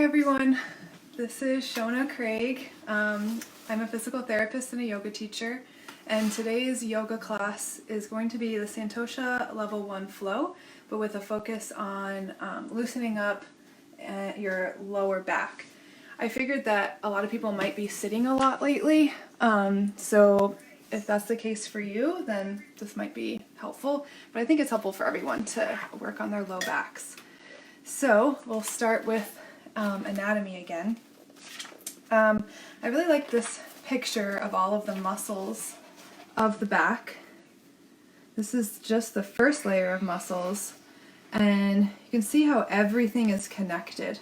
everyone. This is Shona Craig. I'm a physical therapist and a yoga teacher, and today's yoga class is going to be the Santosha Level 1 flow, but with a focus on loosening up your lower back. I figured that a lot of people might be sitting a lot lately, so if that's the case for you, then this might be helpful, but I think it's helpful for everyone to work on their low backs. So we'll start with anatomy again. I really like this picture of all of the muscles of the back. This is just the first layer of muscles, and you can see how everything is connected.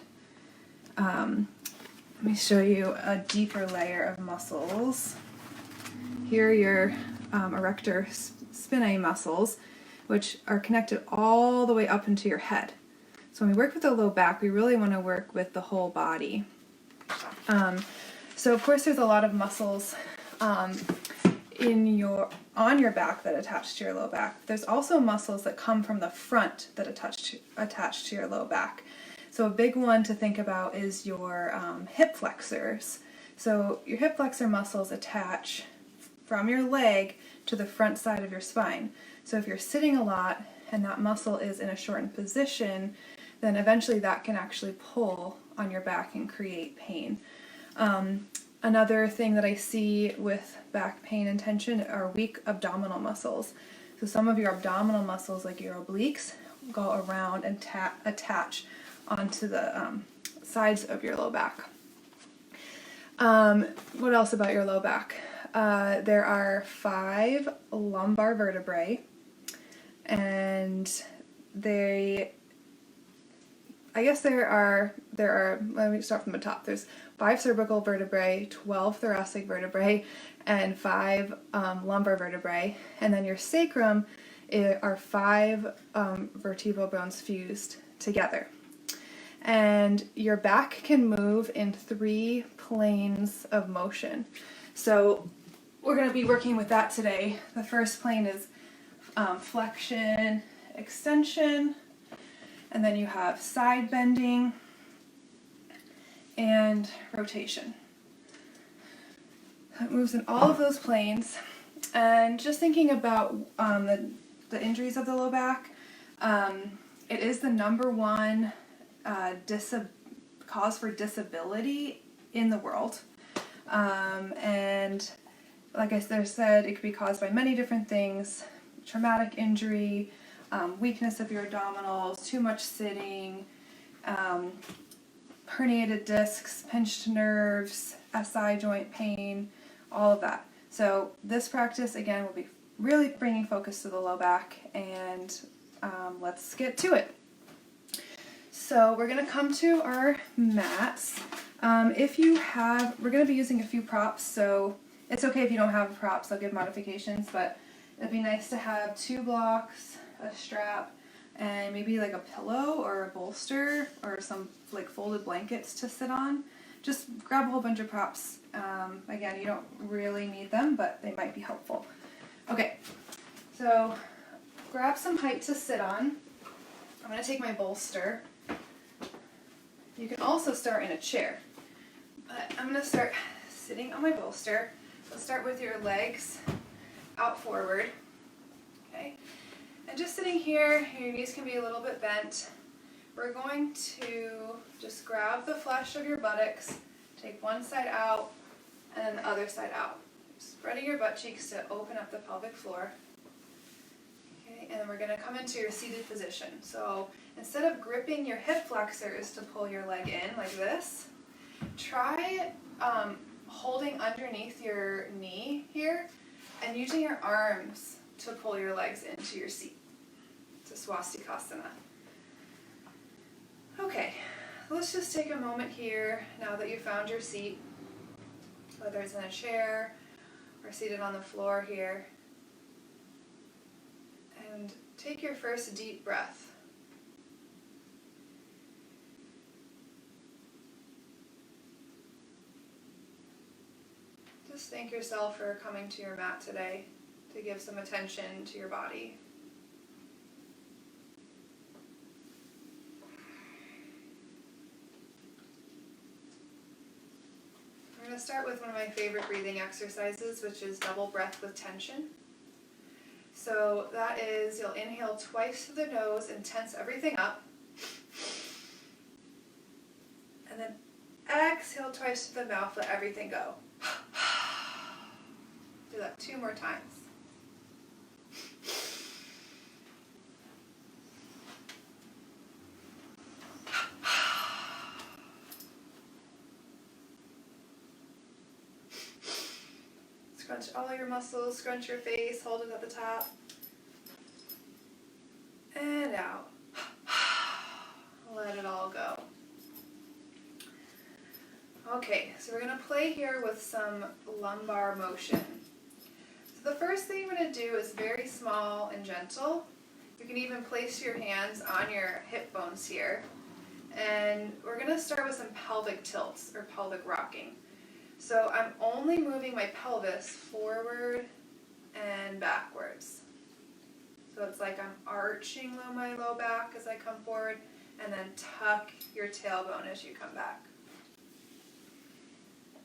Let me show you a deeper layer of muscles. Here are your erector spinae muscles, which are connected all the way up into your head. So when we work with the low back, we really want to work with the whole body. So of course there's a lot of muscles on your back that attach to your low back. There's also muscles that come from the front that attach to your low back. So a big one to think about is your hip flexors. So your hip flexor muscles attach from your leg to the front side of your spine. So if you're sitting a lot and that muscle is in a shortened position, then eventually that can actually pull on your back and create pain. Another thing that I see with back pain and tension are weak abdominal muscles. So some of your abdominal muscles, like your obliques, go around and attach onto the sides of your low back. What else about your low back? There are 5 lumbar vertebrae, and there are, let me start from the top. There's 5 cervical vertebrae, 12 thoracic vertebrae, and 5 lumbar vertebrae. And then your sacrum are 5 vertebral bones fused together. And your back can move in 3 planes of motion. So we're going to be working with that today. The first plane is flexion, extension, and then you have side bending and rotation. It moves in all of those planes. And just thinking about the injuries of the low back, it is the #1 cause for disability in the world. And like I said, it could be caused by many different things: traumatic injury, weakness of your abdominals, too much sitting, herniated discs, pinched nerves, SI joint pain, all of that. So this practice, again, will be really bringing focus to the low back, and let's get to it. So we're going to come to our mats. We're going to be using a few props, so it's okay if you don't have props. I'll give modifications, but it'd be nice to have 2 blocks, a strap, and maybe like a pillow or a bolster or some like folded blankets to sit on. Just grab a whole bunch of props. Again, you don't really need them, but they might be helpful. Okay, so grab some height to sit on. I'm going to take my bolster. You can also start in a chair, but I'm going to start sitting on my bolster. Let's start with your legs out forward. Okay, and just sitting here, your knees can be a little bit bent. We're going to just grab the flesh of your buttocks, take one side out, and then the other side out. Spreading your butt cheeks to open up the pelvic floor. Okay, and then we're going to come into your seated position. So instead of gripping your hip flexors to pull your leg in like this, try holding underneath your knee here and using your arms to pull your legs into your seat. It's a swastikasana. Okay, let's just take a moment here, now that you've found your seat, whether it's in a chair or seated on the floor here, and take your first deep breath. Just thank yourself for coming to your mat today to give some attention to your body. going to start with one of my favorite breathing exercises, which is double breath with tension. So that is, you'll inhale twice through the nose and tense everything up. And then exhale twice through the mouth, let everything go. Do that 2 more times. Scrunch all your muscles, scrunch your face, hold it at the top. And out. Let it all go. Okay, so we're going to play here with some lumbar motion. So the first thing we're going to do is very small and gentle. You can even place your hands on your hip bones here. And we're going to start with some pelvic tilts or pelvic rocking. So I'm only moving my pelvis forward and backwards. So it's like I'm arching my low back as I come forward, and then tuck your tailbone as you come back.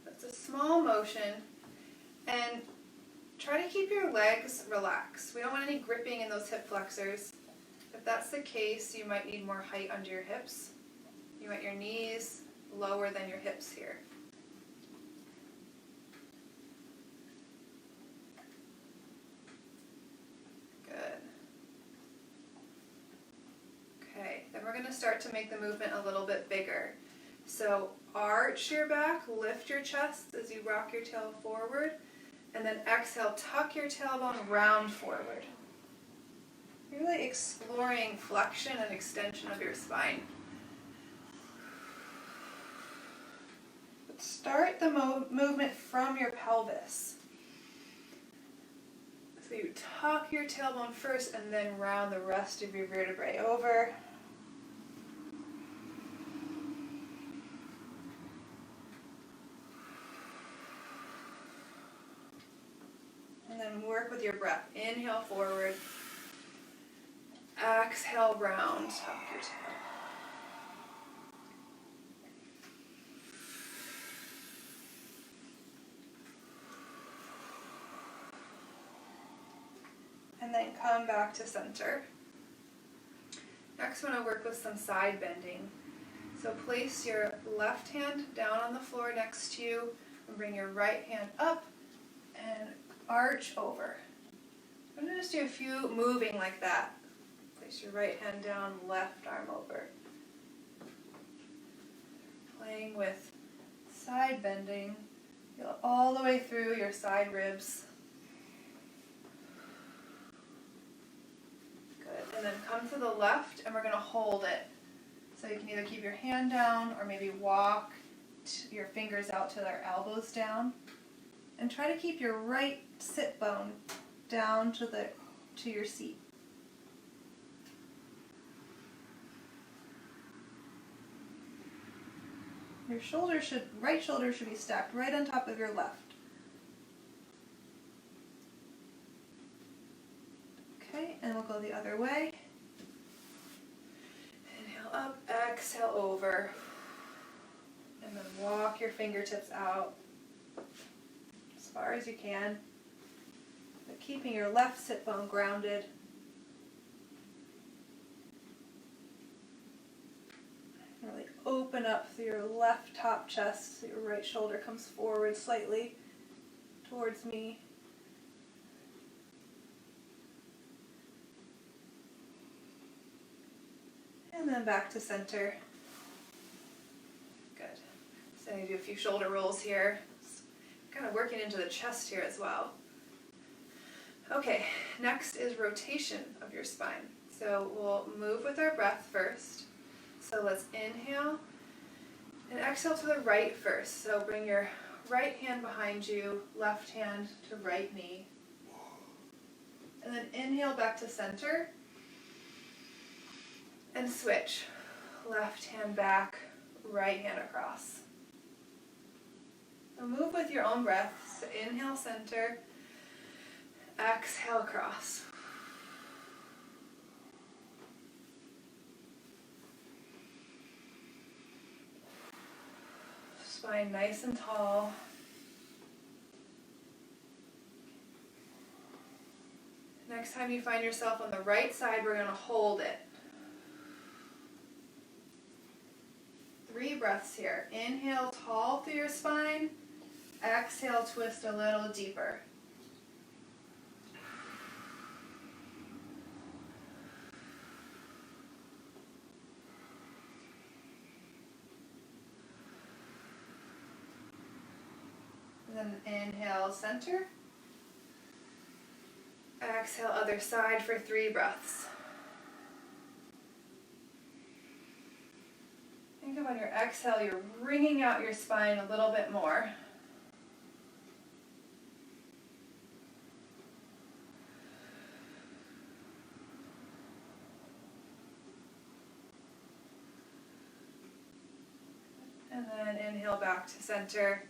It's a small motion, and try to keep your legs relaxed. We don't want any gripping in those hip flexors. If that's the case, you might need more height under your hips. You want your knees lower than your hips here. Then we're going to start to make the movement a little bit bigger. So arch your back, lift your chest as you rock your tail forward, and then exhale, tuck your tailbone round forward. You're really exploring flexion and extension of your spine. But start the movement from your pelvis. So you tuck your tailbone first and then round the rest of your vertebrae over. And then work with your breath. Inhale forward. Exhale round. Tuck your tail. And then come back to center. Next, we're going to work with some side bending. So place your left hand down on the floor next to you and bring your right hand up and arch over. I'm going to just do a few moving like that. Place your right hand down, left arm over. Playing with side bending. Feel all the way through your side ribs. Good. And then come to the left and we're going to hold it. So you can either keep your hand down or maybe walk your fingers out to their elbows down. And try to keep your right sit bone down to your seat. Your right shoulder should be stacked right on top of your left. Okay, and we'll go the other way. Inhale up, exhale over. And then walk your fingertips out as far as you can, but keeping your left sit bone grounded. Really open up through your left top chest so your right shoulder comes forward slightly towards me. And then back to center. Good. So I'm going to do a few shoulder rolls here. Kind of working into the chest here as well. Okay, next is rotation of your spine. So we'll move with our breath first. So let's inhale and exhale to the right first. So bring your right hand behind you, left hand to right knee. And then inhale back to center. And switch. Left hand back, right hand across. So move with your own breath. So inhale center, exhale cross. Spine nice and tall. Next time you find yourself on the right side, we're going to hold it. 3 breaths here. Inhale, tall through your spine. Exhale, twist a little deeper. Then inhale, center. Exhale, other side for 3 breaths. Think of on your exhale, you're wringing out your spine a little bit more. And then inhale back to center.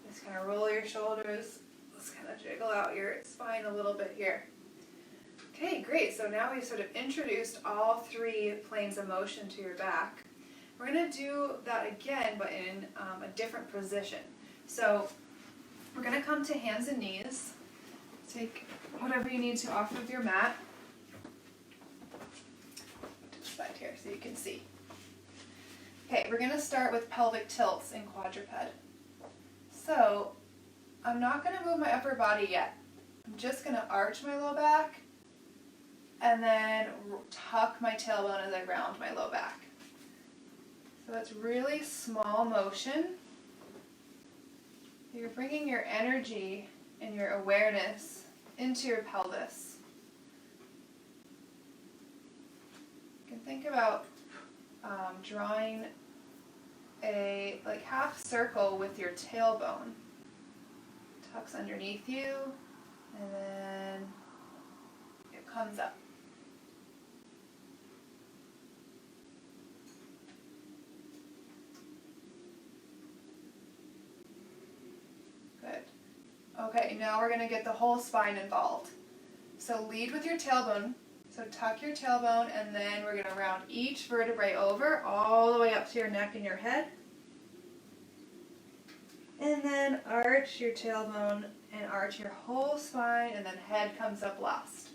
Just kind of roll your shoulders. Just kind of jiggle out your spine a little bit here. Okay, great. So now we've sort of introduced all 3 planes of motion to your back. We're going to do that again, but in a different position. So we're going to come to hands and knees. Take whatever you need to off of your mat. To the side here so you can see. Okay, we're going to start with pelvic tilts in quadruped. So I'm not going to move my upper body yet. I'm just going to arch my low back and then tuck my tailbone as I round my low back. So it's really small motion. You're bringing your energy and your awareness into your pelvis. You can think about drawing a half circle with your tailbone. Tucks underneath you, and then it comes up. Good. Okay, now we're going to get the whole spine involved. So lead with your tailbone. So tuck your tailbone, and then we're going to round each vertebrae over all the way up to your neck and your head. And then arch your tailbone and arch your whole spine, and then head comes up last.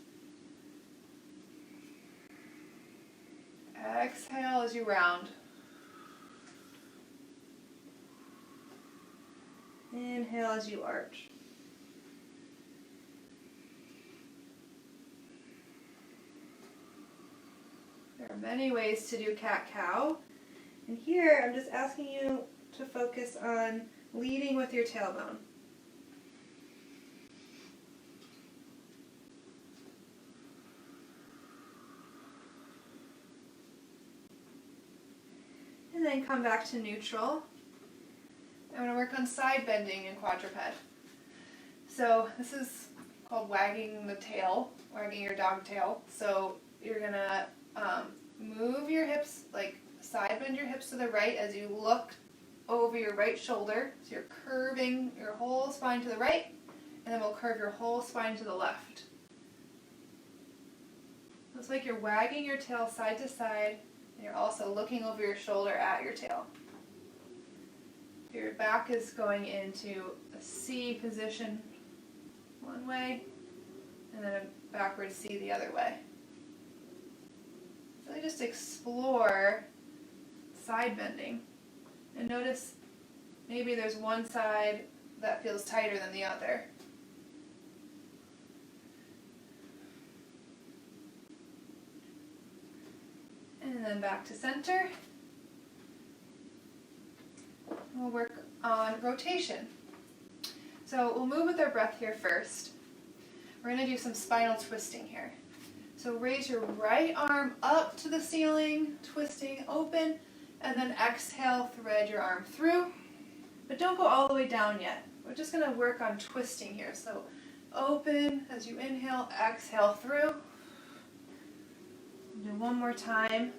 Exhale as you round. Inhale as you arch. There are many ways to do cat-cow. And here I'm just asking you to focus on leading with your tailbone. And then come back to neutral. I'm going to work on side bending in quadruped. So this is called wagging the tail, wagging your dog tail. So you're going to move your hips, side bend your hips to the right as you look over your right shoulder. So you're curving your whole spine to the right, and then we'll curve your whole spine to the left. Looks like you're wagging your tail side to side, and you're also looking over your shoulder at your tail. Your back is going into a C position one way, and then a backward C the other way. Really just explore side bending. And notice maybe there's one side that feels tighter than the other. And then back to center. We'll work on rotation. So we'll move with our breath here first. We're going to do some spinal twisting here. So raise your right arm up to the ceiling, twisting open, and then exhale, thread your arm through. But don't go all the way down yet. We're just going to work on twisting here. So open as you inhale, exhale through. Do one more time.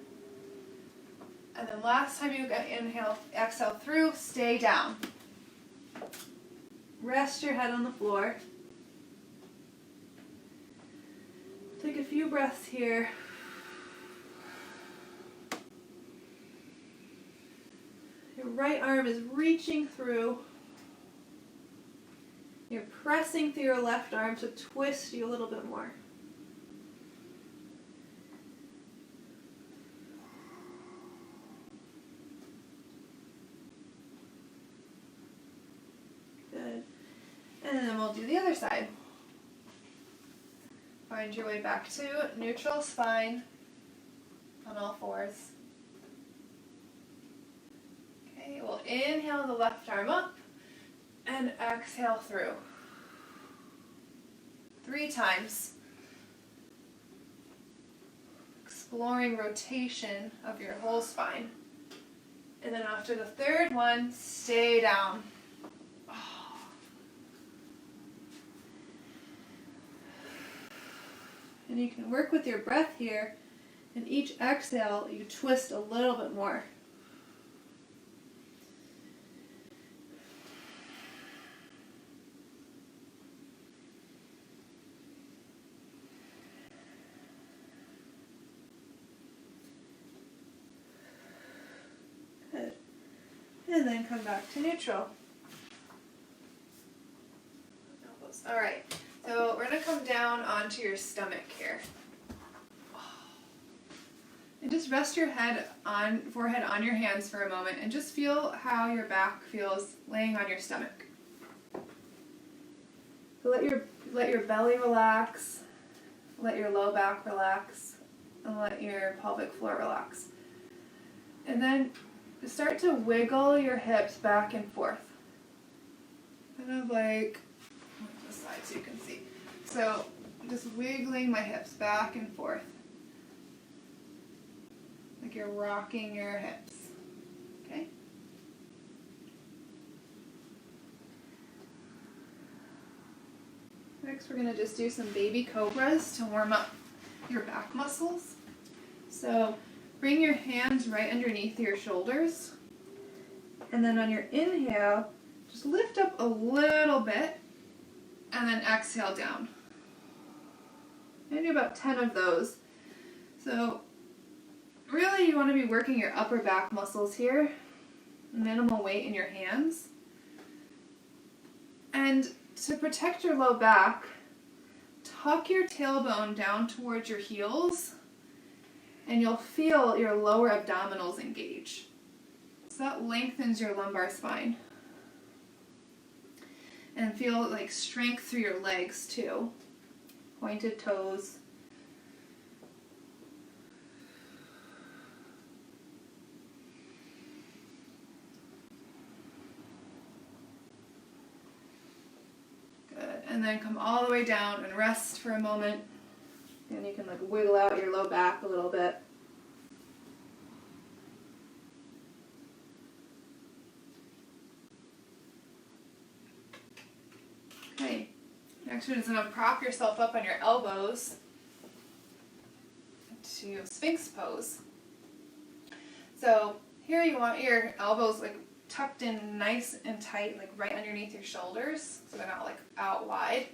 And then last time you inhale, exhale through, stay down. Rest your head on the floor. Take a few breaths here. Your right arm is reaching through. You're pressing through your left arm to twist you a little bit more. And then we'll do the other side. Find your way back to neutral spine on all fours. Okay, we'll inhale the left arm up and exhale through. 3 times. Exploring rotation of your whole spine. And then after the third one, stay down. And you can work with your breath here, and each exhale you twist a little bit more. Good. And then come back to neutral. All right. So we're going to come down onto your stomach here. And just rest your forehead on your hands for a moment and just feel how your back feels laying on your stomach. So let your belly relax, let your low back relax, and let your pelvic floor relax. And then start to wiggle your hips back and forth. Kind of like this side so you can see. So just wiggling my hips back and forth. Like you're rocking your hips. Okay? Next we're going to just do some baby cobras to warm up your back muscles. So bring your hands right underneath your shoulders. And then on your inhale, just lift up a little bit and then exhale down. I do about 10 of those. So really you want to be working your upper back muscles here. Minimal weight in your hands. And to protect your low back, tuck your tailbone down towards your heels and you'll feel your lower abdominals engage. So that lengthens your lumbar spine. And feel like strength through your legs too. Pointed toes. Good. And then come all the way down and rest for a moment. And you can like wiggle out your low back a little bit. Okay. Next one is going to prop yourself up on your elbows to Sphinx pose. So here you want your elbows like tucked in nice and tight, like right underneath your shoulders, so they're not like out wide.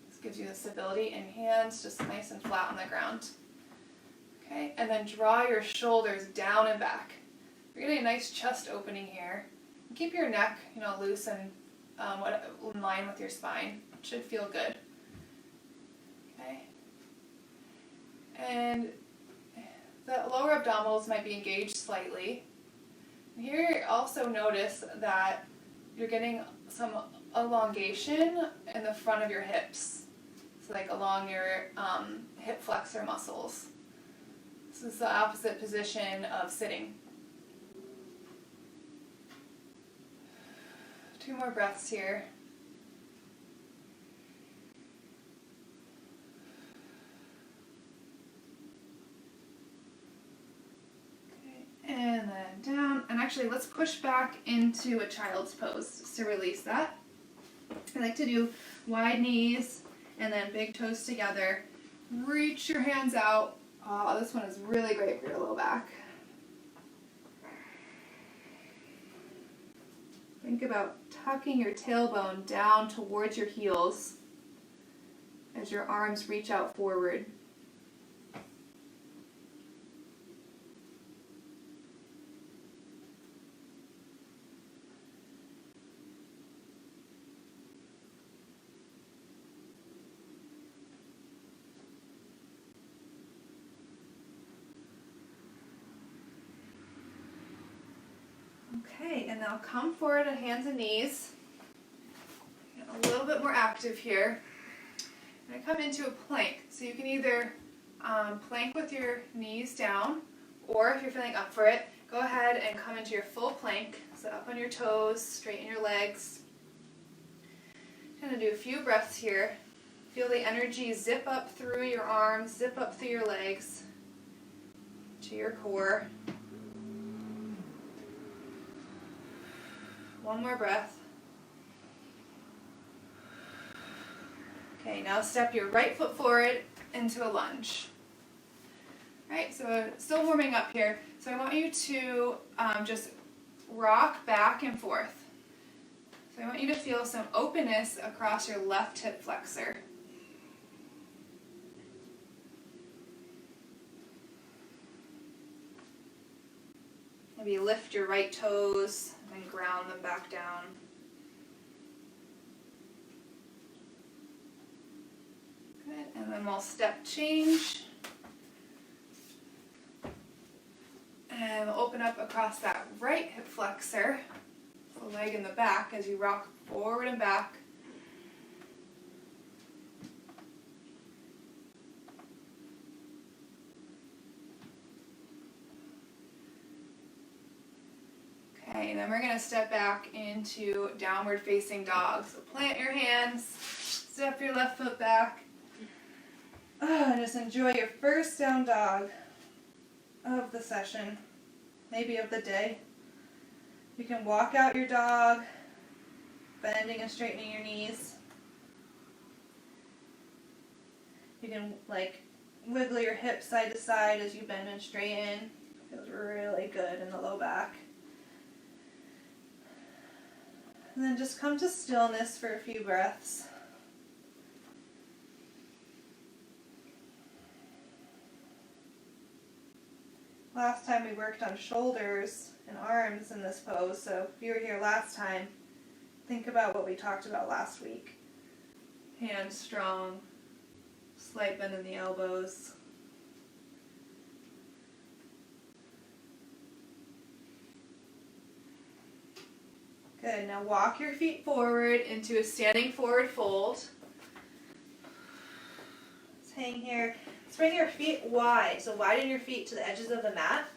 This gives you the stability, and hands just nice and flat on the ground. Okay, and then draw your shoulders down and back. You're getting a nice chest opening here. Keep your neck, loose and in line with your spine. It should feel good. Okay. And the lower abdominals might be engaged slightly. Here also notice that you're getting some elongation in the front of your hips. So like along your hip flexor muscles. This is the opposite position of sitting. 2 more breaths here. Okay, and then down. And actually, let's push back into a child's pose just to release that. I like to do wide knees and then big toes together. Reach your hands out. Oh, this one is really great for your low back. Think about tucking your tailbone down towards your heels as your arms reach out forward. Okay, and now come forward on hands and knees. a little bit more active here. I'm going to come into a plank. So you can either plank with your knees down, or if you're feeling up for it, go ahead and come into your full plank. So up on your toes, straighten your legs. Going to do a few breaths here. Feel the energy zip up through your arms, zip up through your legs to your core. One more breath. Okay, now step your right foot forward into a lunge. All right, so still warming up here. So I want you to just rock back and forth. So I want you to feel some openness across your left hip flexor. Maybe lift your right toes and ground them back down. Good, and then we'll step change. And we'll open up across that right hip flexor, the leg in the back as you rock forward and back. Okay, then we're going to step back into downward facing dog. So plant your hands, step your left foot back. Just enjoy your first down dog of the session, maybe of the day. You can walk out your dog, bending and straightening your knees. You can wiggle your hips side to side as you bend and straighten. Feels really good in the low back. And then just come to stillness for a few breaths. Last time we worked on shoulders and arms in this pose, so if you were here last time, think about what we talked about last week. Hands strong, slight bend in the elbows. Good, now walk your feet forward into a standing forward fold. Let's hang here. Let's bring your feet wide, so widen your feet to the edges of the mat.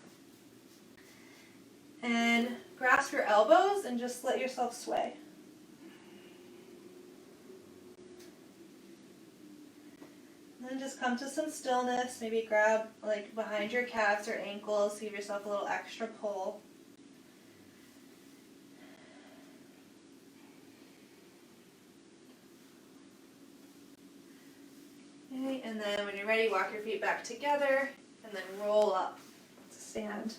And grasp your elbows and just let yourself sway. And then just come to some stillness. Maybe grab behind your calves or ankles, give yourself a little extra pull. Okay, and then when you're ready, walk your feet back together and then roll up to stand.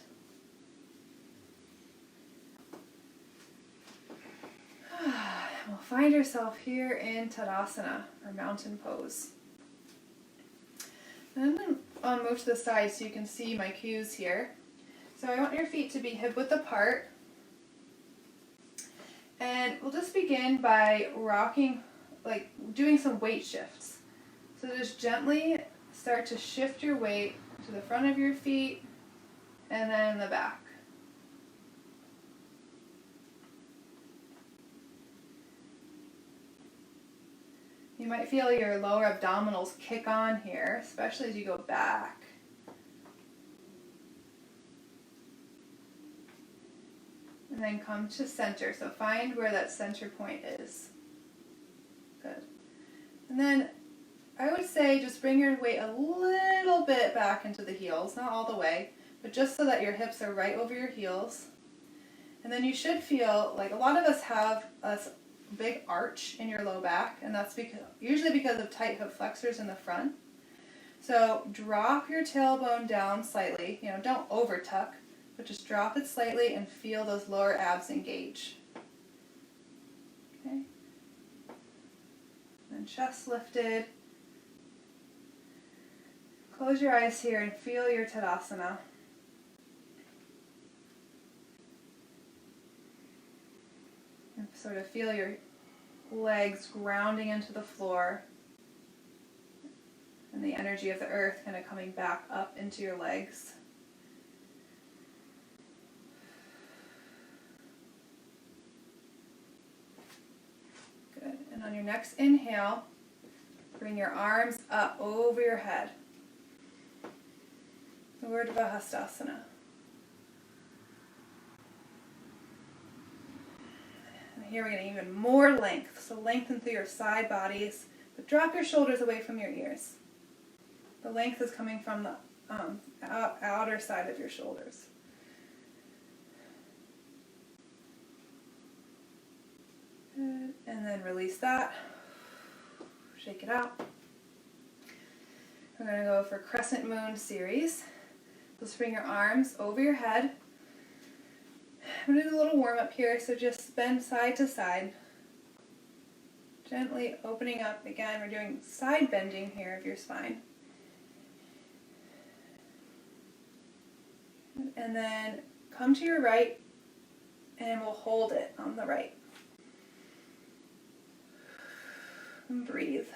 We'll find yourself here in Tadasana, or mountain pose. And I'm going to move to the side so you can see my cues here. So I want your feet to be hip width apart. And we'll just begin by rocking, doing some weight shifts. So just gently start to shift your weight to the front of your feet and then in the back. You might feel your lower abdominals kick on here, especially as you go back. And then come to center. So find where that center point is. Good. And then I would say just bring your weight a little bit back into the heels, not all the way, but just so that your hips are right over your heels. And then you should feel like a lot of us have a big arch in your low back, and that's usually because of tight hip flexors in the front. So drop your tailbone down slightly. Don't over tuck, but just drop it slightly and feel those lower abs engage. Okay. And chest lifted. Close your eyes here and feel your Tadasana. And sort of feel your legs grounding into the floor and the energy of the earth kind of coming back up into your legs. Good. And on your next inhale, bring your arms up over your head. Urdhva Hastasana. And here we're getting even more length. So lengthen through your side bodies, but drop your shoulders away from your ears. The length is coming from the outer side of your shoulders. Good. And then release that. Shake it out. We're going to go for Crescent Moon series. Just bring your arms over your head. I'm going to do a little warm up here, so just bend side to side. Gently opening up. Again, we're doing side bending here of your spine. And then come to your right, and we'll hold it on the right. And breathe.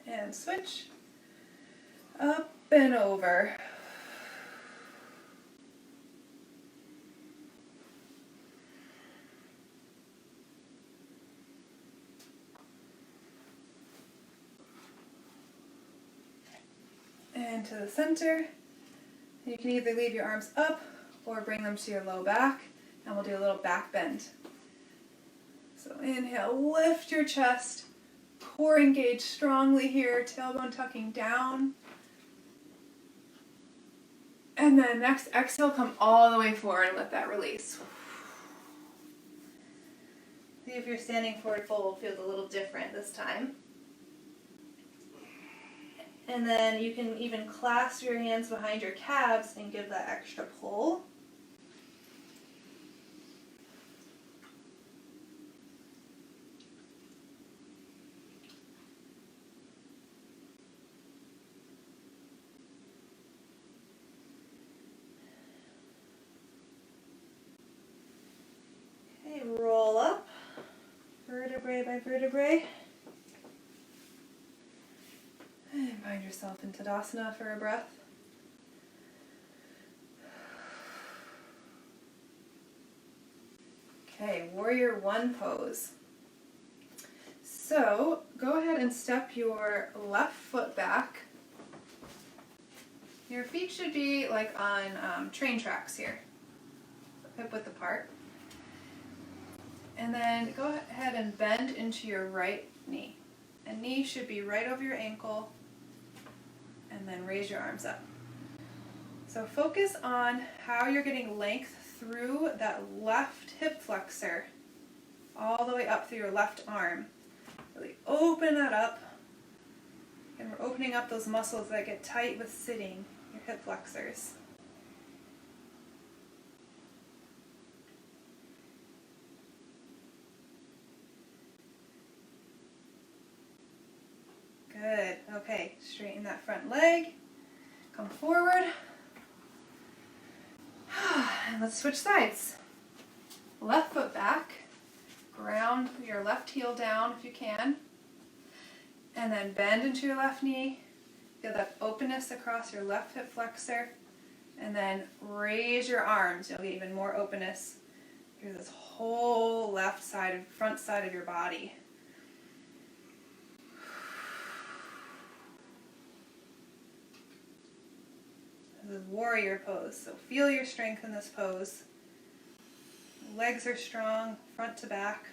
And switch. Up and over. And to the center. You can either leave your arms up or bring them to your low back, and we'll do a little back bend. So inhale, lift your chest, core engaged strongly here, tailbone tucking down. And then next exhale, come all the way forward and let that release. See if your standing forward fold feels a little different this time. And then you can even clasp your hands behind your calves and give that extra pull. Okay, roll up, vertebrae by vertebrae. And find yourself in Tadasana for a breath. Okay, Warrior One pose. So go ahead and step your left foot back. Your feet should be like on train tracks here, hip width apart. And then go ahead and bend into your right knee. And knee should be right over your ankle. And then raise your arms up. So focus on how you're getting length through that left hip flexor all the way up through your left arm. Really open that up. And we're opening up those muscles that get tight with sitting, your hip flexors. Good. Okay, straighten that front leg. Come forward. And let's switch sides. Left foot back. Ground your left heel down if you can. And then bend into your left knee. Feel that openness across your left hip flexor. And then raise your arms. You'll get even more openness through this whole left side, front side of your body. This is warrior pose, so feel your strength in this pose. Legs are strong, front to back.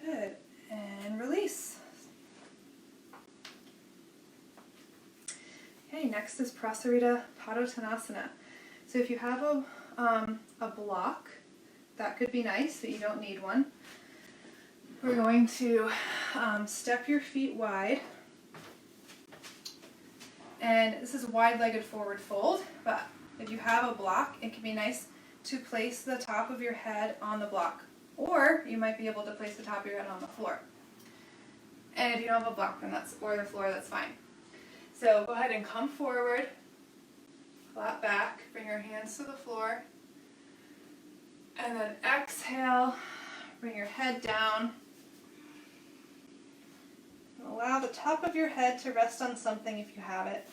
Good, and release. Okay, next is Prasarita Padottanasana. So if you have a block, that could be nice, but you don't need one. We're going to step your feet wide. And this is wide-legged forward fold, but if you have a block, it can be nice to place the top of your head on the block. Or you might be able to place the top of your head on the floor. And if you don't have a block, then or the floor, that's fine. So go ahead and come forward, flat back, bring your hands to the floor, and then exhale, Bring your head down. Allow the top of your head to rest on something if you have it.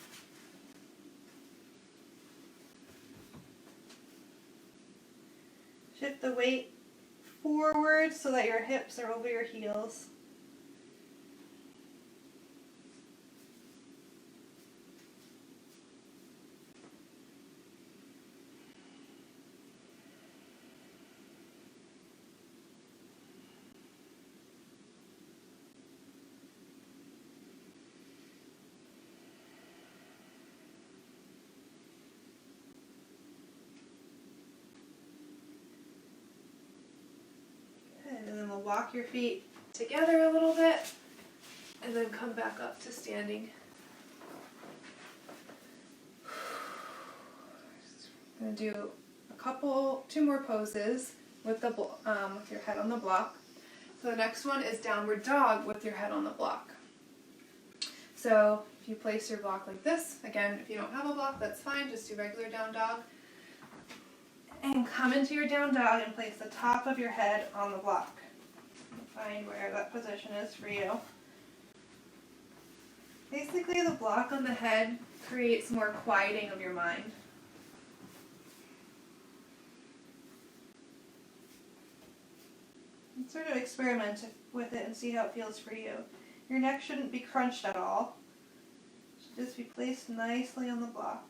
Shift the weight forward so that your hips are over your heels. And then we'll walk your feet together a little bit and then come back up to standing. I'm going to do two more poses with with your head on the block. So the next one is downward dog with your head on the block. So if you place your block like this, again, if you don't have a block, that's fine, just do regular down dog. And come into your down dog and place the top of your head on the block. Find where that position is for you. Basically, the block on the head creates more quieting of your mind. And sort of experiment with it and see how it feels for you. Your neck shouldn't be crunched at all. It should just be placed nicely on the block.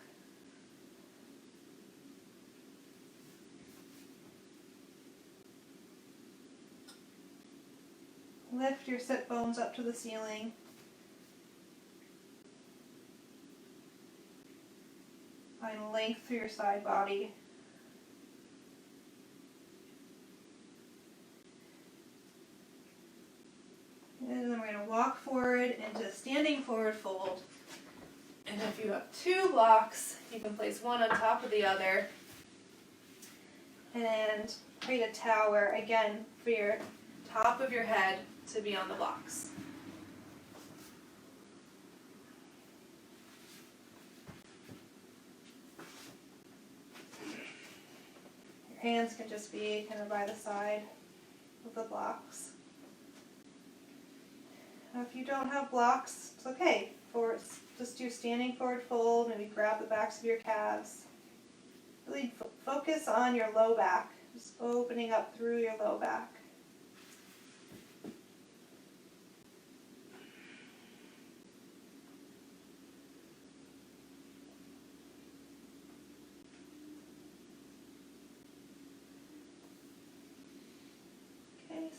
Lift your sit bones up to the ceiling. Find length through your side body. And then we're going to walk forward into standing forward fold. And if you have two blocks, you can place one on top of the other. And create a tower, again, for your top of your head to be on the blocks. Your hands can just be kind of by the side of the blocks. Now, if you don't have blocks, it's okay. Just do standing forward fold, maybe grab the backs of your calves. Really focus on your low back, just opening up through your low back.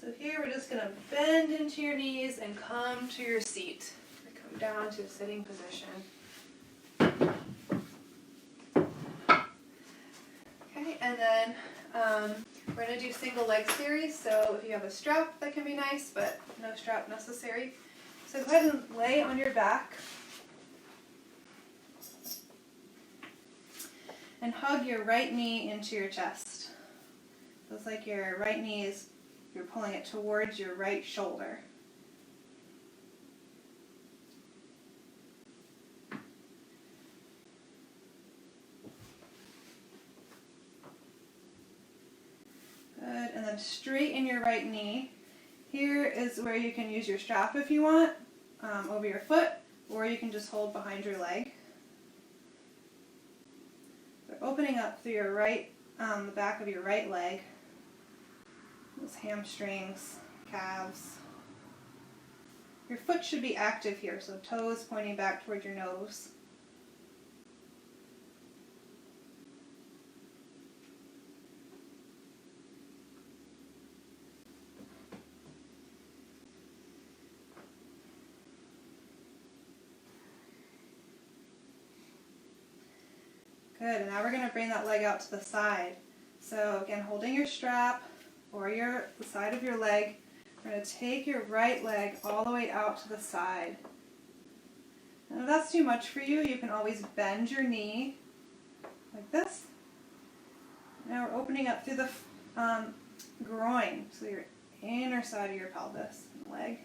So here we're just going to bend into your knees and come to your seat. Come down to a sitting position. Okay, and then we're going to do single leg series. So if you have a strap, that can be nice, but no strap necessary. So go ahead and lay on your back. And hug your right knee into your chest. So it's like your right knee is, you're pulling it towards your right shoulder. Good, and then straighten your right knee. Here is where you can use your strap if you want, over your foot, or you can just hold behind your leg. So opening up through your right, the back of your right leg. Those hamstrings, calves. Your foot should be active here, so toes pointing back towards your nose. Good, and now we're going to bring that leg out to the side. So again, holding your strap or the side of your leg, we're going to take your right leg all the way out to the side. And if that's too much for you, you can always bend your knee like this. Now we're opening up through the groin, so your inner side of your pelvis and leg.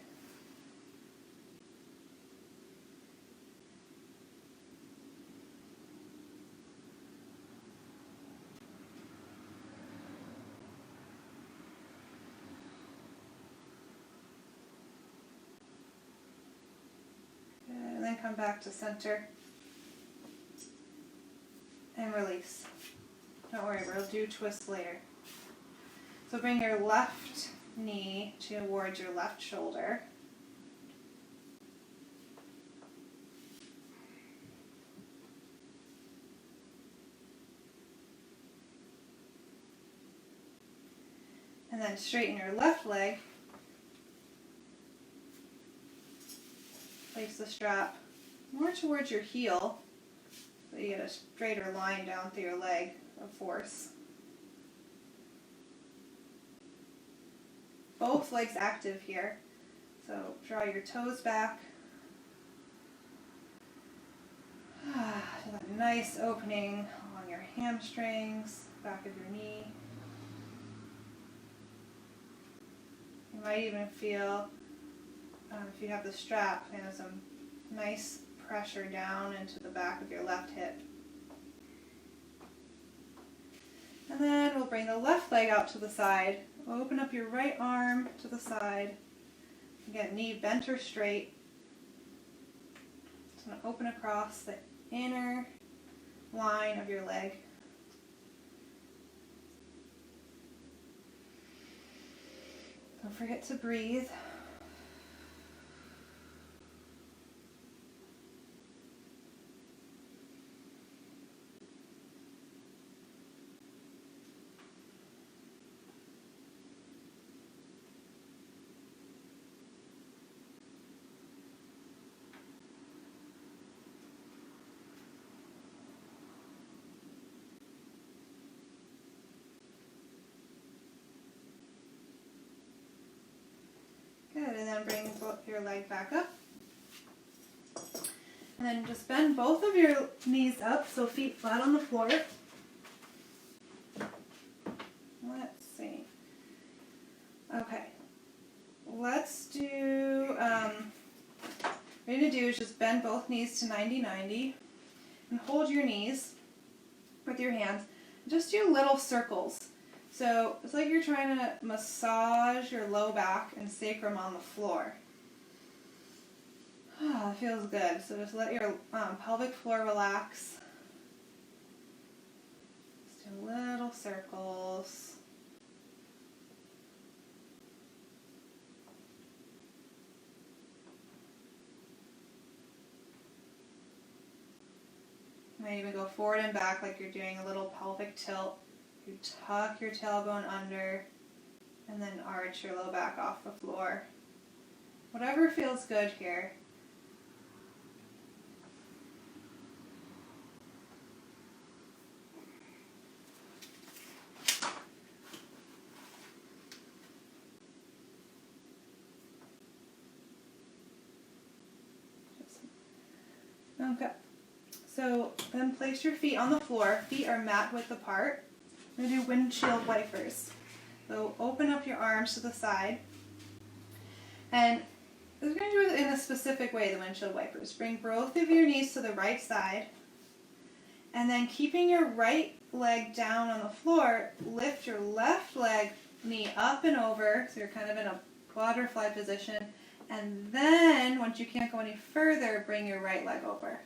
come back to center and release. Don't worry, we'll do twists later. So bring your left knee towards your left shoulder. And then straighten your left leg. Place the strap more towards your heel so you get a straighter line down through your leg of force. Both legs active here. So draw your toes back. To that nice opening along your hamstrings, back of your knee. You might even feel, if you have the strap, some nice pressure down into the back of your left hip. And then we'll bring the left leg out to the side. Open up your right arm to the side. Again, knee bent or straight. Just going to open across the inner line of your leg. Don't forget to breathe. Good, and then bring your leg back up. And then just bend both of your knees up, so feet flat on the floor. Let's see. Okay. Let's do, what you're going to do is just bend both knees to 90-90 and hold your knees with your hands. Just do little circles. So it's like you're trying to massage your low back and sacrum on the floor. It feels good. So just let your pelvic floor relax. Just do little circles. You might even go forward and back like you're doing a little pelvic tilt. You tuck your tailbone under and then arch your low back off the floor. Whatever feels good here. Okay. So then place your feet on the floor. Feet are mat width apart. We're going to do windshield wipers. So open up your arms to the side. And we're going to do it in a specific way, the windshield wipers. Bring both of your knees to the right side. And then keeping your right leg down on the floor, lift your left leg knee up and over. So you're kind of in a butterfly position. And then, once you can't go any further, bring your right leg over.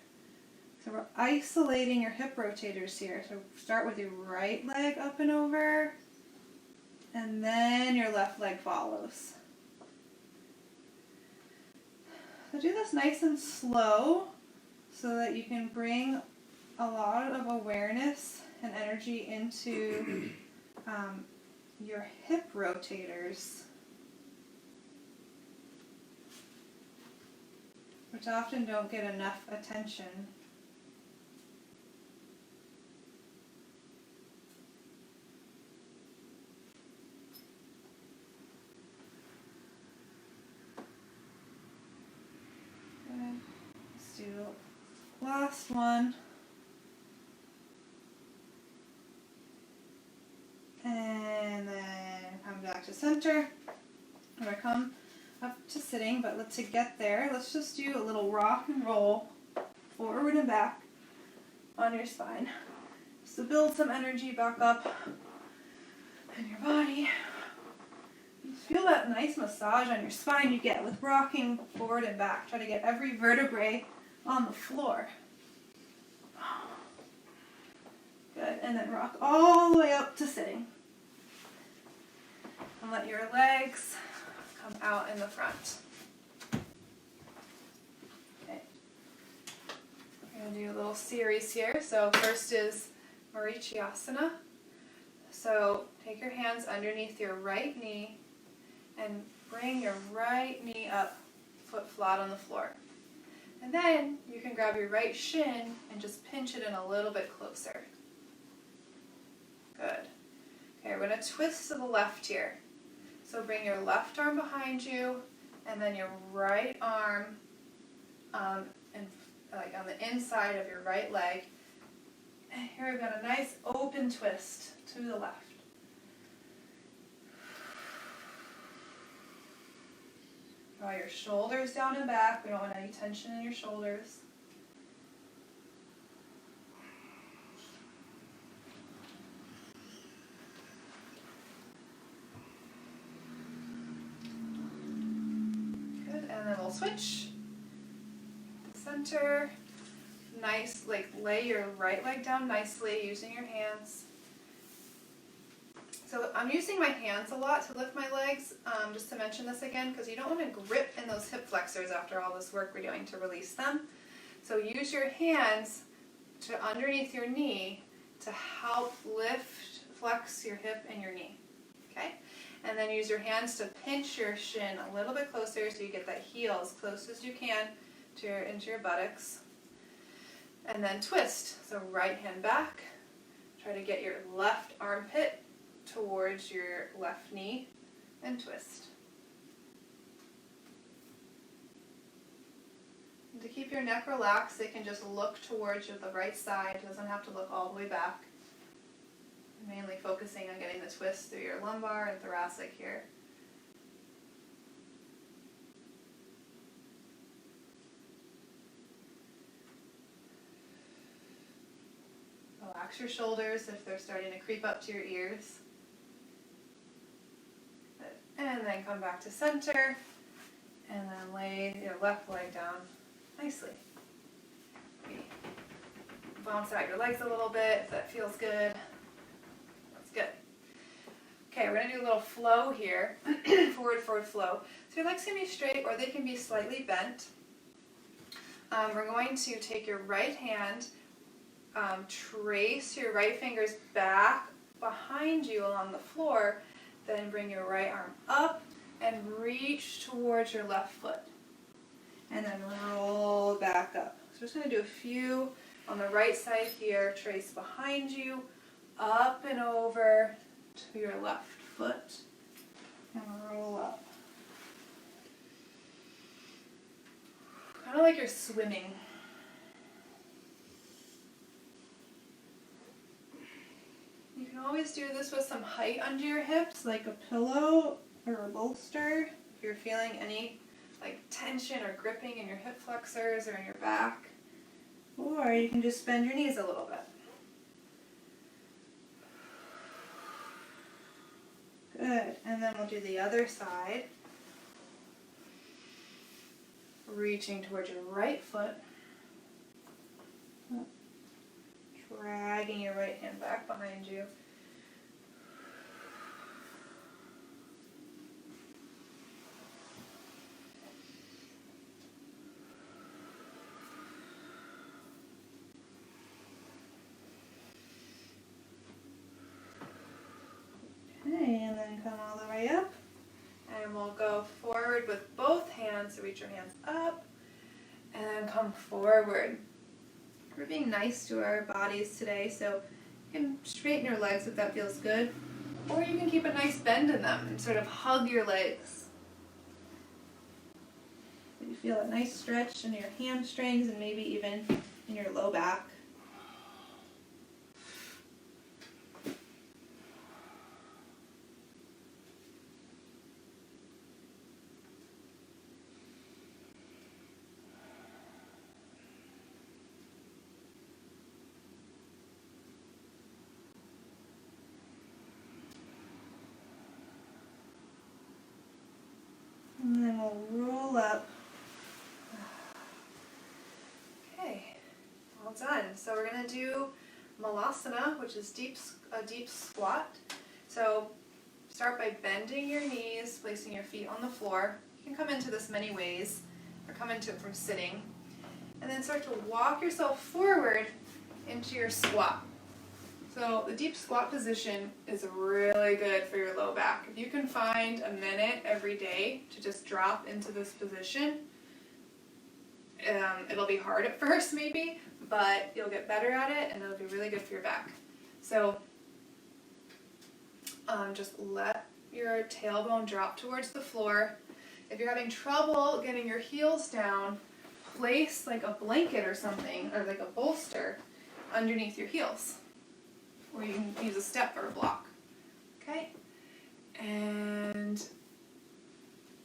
So we're isolating your hip rotators here. So start with your right leg up and over, and then your left leg follows. So do this nice and slow so that you can bring a lot of awareness and energy into your hip rotators, which often don't get enough attention. Let's do last one. And then come back to center. I'm going to come up to sitting, but to get there, let's just do a little rock and roll forward and back on your spine. So build some energy back up in your body. Just feel that nice massage on your spine you get with rocking forward and back. Try to get every vertebrae on the floor. Good, and then rock all the way up to sitting. And let your legs come out in the front. Okay. We're going to do a little series here. So first is RYT-500. So take your hands underneath your right knee and bring your right knee up, foot flat on the floor. And then you can grab your right shin and just pinch it in a little bit closer. Good. Okay, we're going to twist to the left here. So bring your left arm behind you and then your right arm like on the inside of your right leg. And here we've got a nice open twist to the left. Draw your shoulders down and back. We don't want any tension in your shoulders. Good, and then we'll switch. Center. Nice, like lay your right leg down nicely using your hands. So I'm using my hands a lot to lift my legs, just to mention this again, because you don't want to grip in those hip flexors after all this work we're doing to release them. So use your hands to underneath your knee to help lift, flex your hip and your knee. Okay? And then use your hands to pinch your shin a little bit closer so you get that heel as close as you can to into your buttocks. And then twist. So right hand back. Try to get your left armpit towards your left knee and twist. And to keep your neck relaxed, it can just look towards the right side. It doesn't have to look all the way back. Mainly focusing on getting the twist through your lumbar and thoracic here. Relax your shoulders if they're starting to creep up to your ears. And then come back to center. And then lay your left leg down nicely. Bounce out your legs a little bit if that feels good. That's good. Okay, we're going to do a little flow here. Forward flow. So your legs can be straight or they can be slightly bent. We're going to take your right hand, trace your right fingers back behind you along the floor, then bring your right arm up and reach towards your left foot. And then roll back up. So we're just going to do a few on the right side here. Trace behind you, up and over to your left foot, and roll up. Kind of like you're swimming. You can always do this with some height under your hips, like a pillow or a bolster. If you're feeling any like tension or gripping in your hip flexors or in your back. Or you can just bend your knees a little bit. Good, and then we'll do the other side. Reaching towards your right foot. Dragging your right hand back behind you. Okay, and then come all the way up. And we'll go forward with both hands. So reach your hands up and then come forward. We're being nice to our bodies today, so you can straighten your legs if that feels good. Or you can keep a nice bend in them and sort of hug your legs. So you feel a nice stretch in your hamstrings and maybe even in your low back. And then we'll roll up So we're going to do malasana, which is a deep squat. So start by bending your knees, placing your feet on the floor. You can come into this many ways, or come into it from sitting. And then start to walk yourself forward into your squat. So the deep squat position is really good for your low back. If you can find a minute every day to just drop into this position, it'll be hard at first maybe, but you'll get better at it and it'll be really good for your back. So just let your tailbone drop towards the floor. If you're having trouble getting your heels down, place like a blanket or something, or like a bolster underneath your heels. Or you can use a step or a block. Okay? And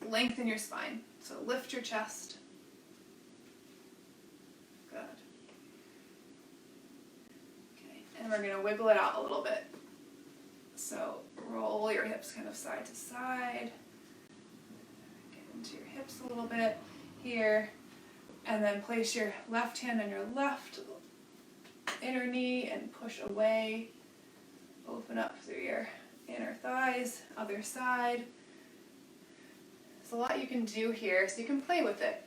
lengthen your spine. So lift your chest. Good. Okay, and we're going to wiggle it out a little bit. So roll your hips kind of side to side. Get into your hips a little bit here. And then place your left hand on your left inner knee and push away. Open up through your inner thighs, other side. There's a lot you can do here, so you can play with it.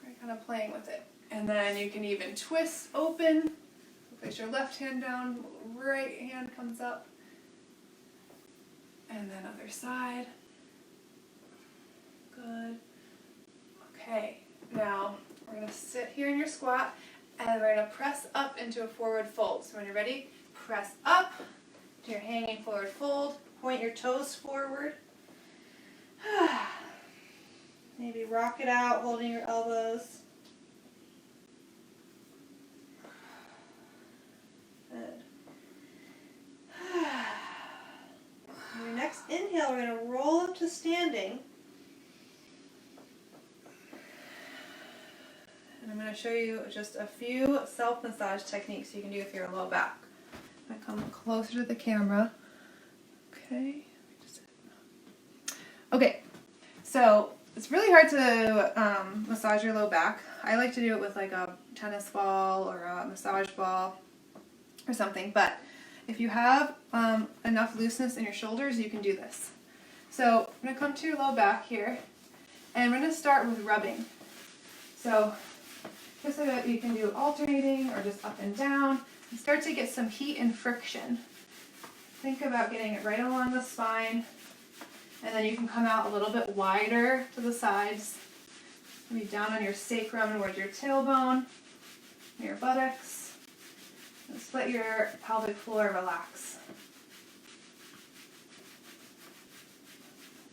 We're kind of playing with it. And then you can even twist open. Place your left hand down, right hand comes up. And then other side. Good. Okay, now we're going to sit here in your squat, and we're going to press up into a forward fold. So when you're ready, press up to your hanging forward fold. Point your toes forward. Maybe rock it out, holding your elbows. Good. On your next inhale, we're going to roll up to standing. And I'm going to show you just a few self-massage techniques you can do if you're low back. I'm going to come closer to the camera. Okay, so it's really hard to massage your low back. I like to do it with like a tennis ball or a massage ball or something, but if you have enough looseness in your shoulders, you can do this. So I'm going to come to your low back here, and I'm going to start with rubbing. So just so that you can do alternating or just up and down, and start to get some heat and friction. Think about getting it right along the spine, and then you can come out a little bit wider to the sides. Maybe down on your sacrum towards your tailbone, your buttocks, and just let your pelvic floor relax.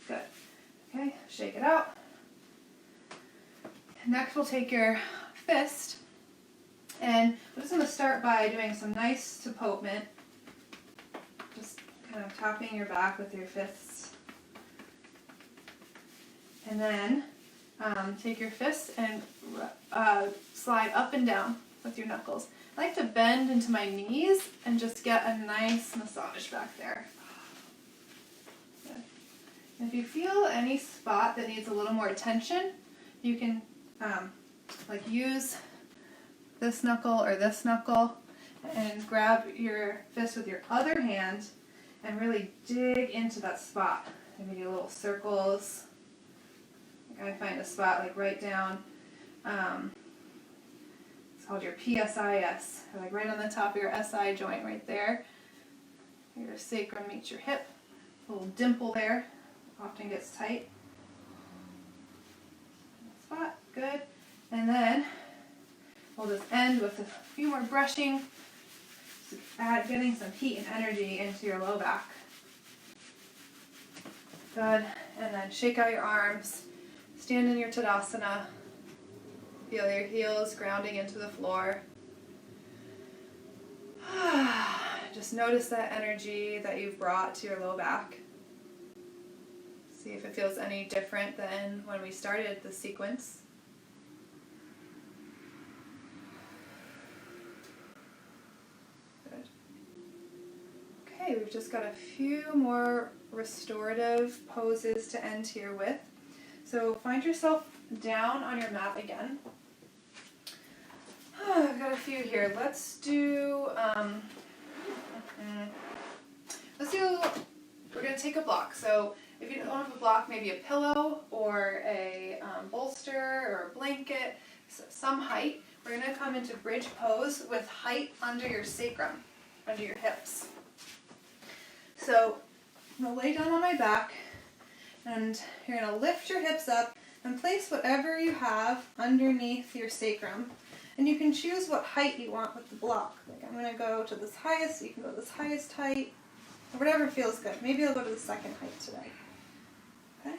Good. Okay, shake it out. Next we'll take your fist, and I'm just going to start by doing some nice supportment, just kind of tapping your back with your fists. And then take your fists and slide up and down with your knuckles. I like to bend into my knees and just get a nice massage back there. Good. And if you feel any spot that needs a little more attention, you can like use this knuckle or this knuckle and grab your fist with your other hand and really dig into that spot. Maybe do little circles. Like I find a spot like right down, it's called your PSIS, or like right on the top of your SI joint right there. Your sacrum meets your hip. A little dimple there often gets tight. Spot, good. And then we'll just end with a few more brushing, getting some heat and energy into your low back. Good. And then shake out your arms. Stand in your Tadasana. Feel your heels grounding into the floor. Just notice that energy that you've brought to your low back. See if it feels any different than when we started the sequence. Good. Okay, we've just got a few more restorative poses to end here with. So find yourself down on your mat again. I've got a few here. Let's do, we're going to take a block. So if you don't have a block, maybe a pillow or a bolster or a blanket, some height. We're going to come into bridge pose with height under your sacrum, under your hips. So I'm going to lay down on my back, and you're going to lift your hips up and place whatever you have underneath your sacrum. And you can choose what height you want with the block. Like I'm going to go to this highest, you can go to this highest height, or whatever feels good. Maybe I'll go to the second height today. Okay?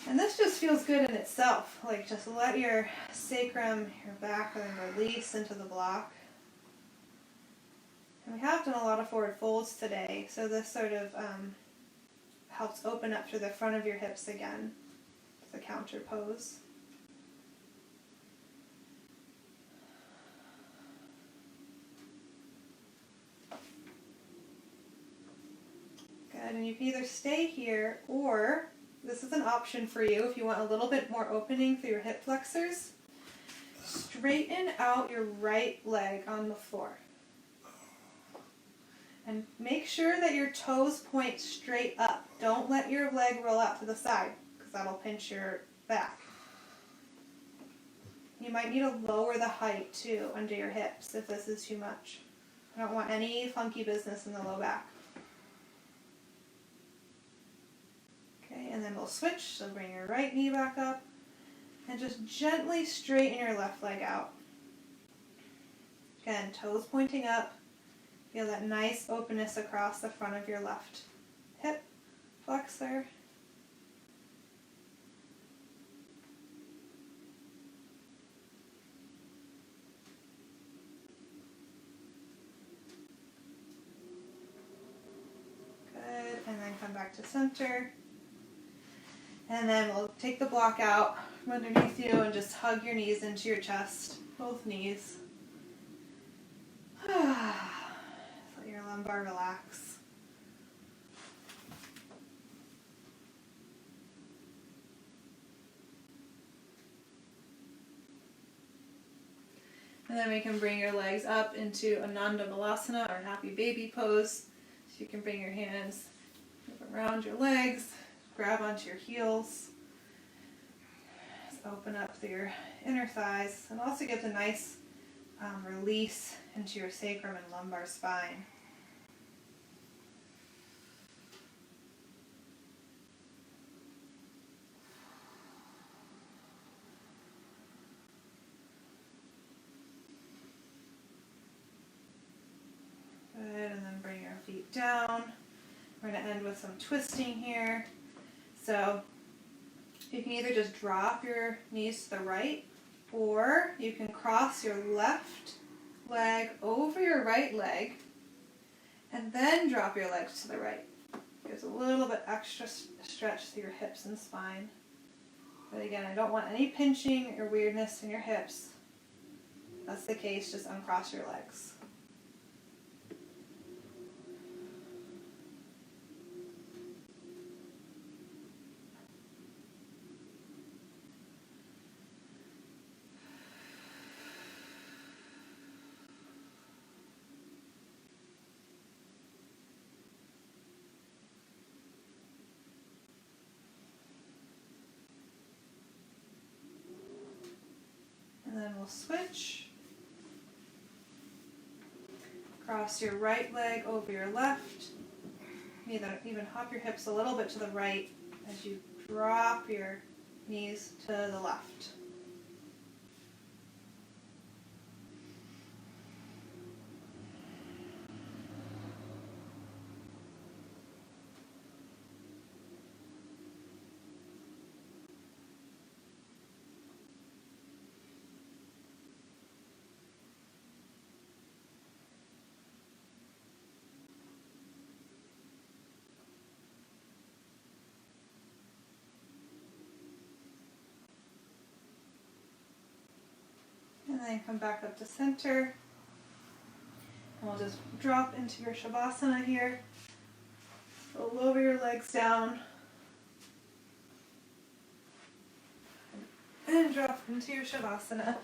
And this just feels good in itself. Like just let your sacrum, your back, and then release into the block. And we have done a lot of forward folds today, so this sort of helps open up through the front of your hips again. It's a counter pose. Good, and you can either stay here, or this is an option for you if you want a little bit more opening through your hip flexors. Straighten out your right leg on the floor. And make sure that your toes point straight up. Don't let your leg roll out to the side, because that'll pinch your back. You might need to lower the height too under your hips if this is too much. I don't want any funky business in the low back. Okay, and then we'll switch. So bring your right knee back up and just gently straighten your left leg out. Again, toes pointing up. Feel that nice openness across the front of your left hip flexor. Good, and then come back to center. And then we'll take the block out from underneath you and just hug your knees into your chest, both knees. Let your lumbar relax. And then we can bring your legs up into Ananda Malasana, or happy baby pose. So you can bring your hands around your legs, grab onto your heels. Just open up through your inner thighs, and also gives a nice release into your sacrum and lumbar spine. Good, and then bring your feet down. We're going to end with some twisting here. So you can either just drop your knees to the right, or you can cross your left leg over your right leg and then drop your legs to the right. Gives a little bit extra stretch to your hips and spine. But again, I don't want any pinching or weirdness in your hips. If that's the case, just uncross your legs. And then we'll switch. Cross your right leg over your left. Even hop your hips a little bit to the right as you drop your knees to the left. And then come back up to center. And we'll just drop into your Shavasana here. So lower your legs down. And drop into your Shavasana.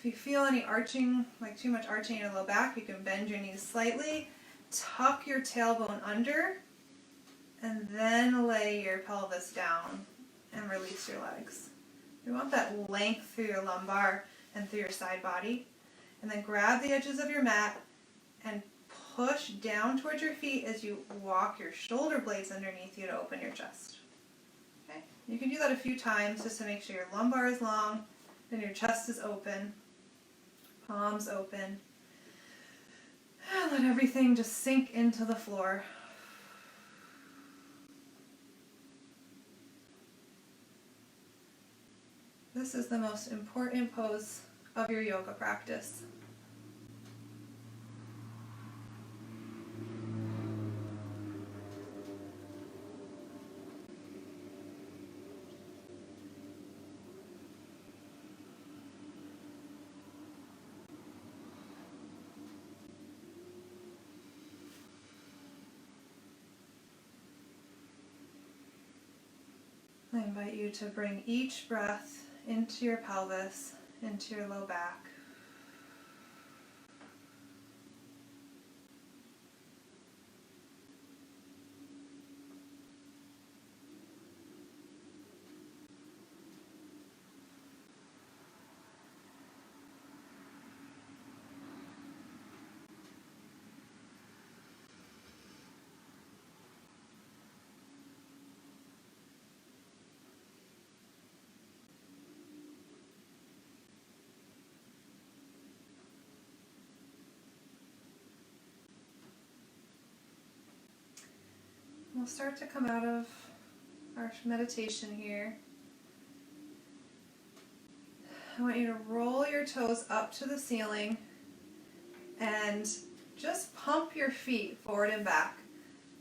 If you feel any arching, like too much arching in your low back, you can bend your knees slightly, tuck your tailbone under, and then lay your pelvis down and release your legs. You want that length through your lumbar and through your side body. And then grab the edges of your mat and push down towards your feet as you walk your shoulder blades underneath you to open your chest. Okay? You can do that a few times just to make sure your lumbar is long, then your chest is open, palms open. And let everything just sink into the floor. This is the most important pose of your yoga practice. I invite you to bring each breath into your pelvis, into your low back. We'll start to come out of our meditation here. I want you to roll your toes up to the ceiling and just pump your feet forward and back.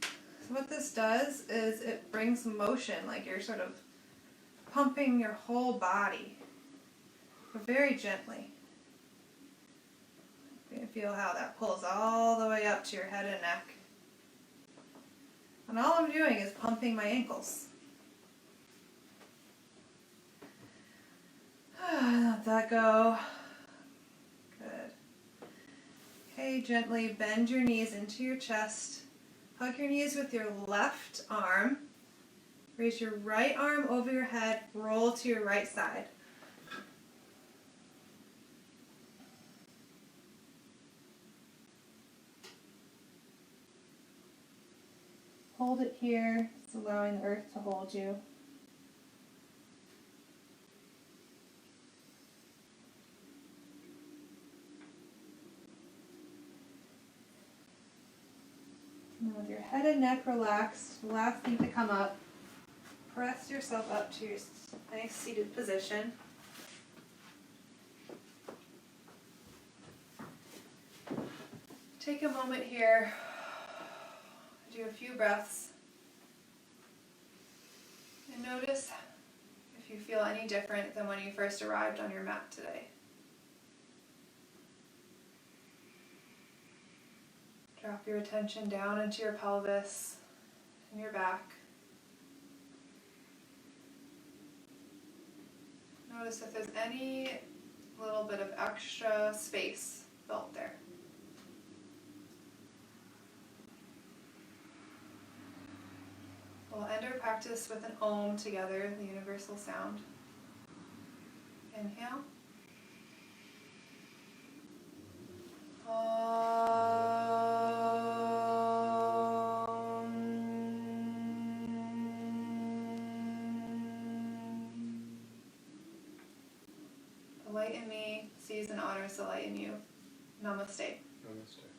So what this does is it brings motion, like you're sort of pumping your whole body, but very gently. You can feel how that pulls all the way up to your head and neck. And all I'm doing is pumping my ankles. Let that go. Good. Okay, gently bend your knees into your chest. Hug your knees with your left arm. Raise your right arm over your head. Roll to your right side. Hold it here. It's allowing the earth to hold you. And with your head and neck relaxed, the last thing to come up, press yourself up to your nice seated position. Take a moment here. Do a few breaths. And notice if you feel any different than when you first arrived on your mat today. Drop your attention down into your pelvis and your back. Notice if there's any little bit of extra space felt there. We'll end our practice with an Om together, the universal sound. Inhale. The light in me sees and honors the light in you. Namaste. Namaste.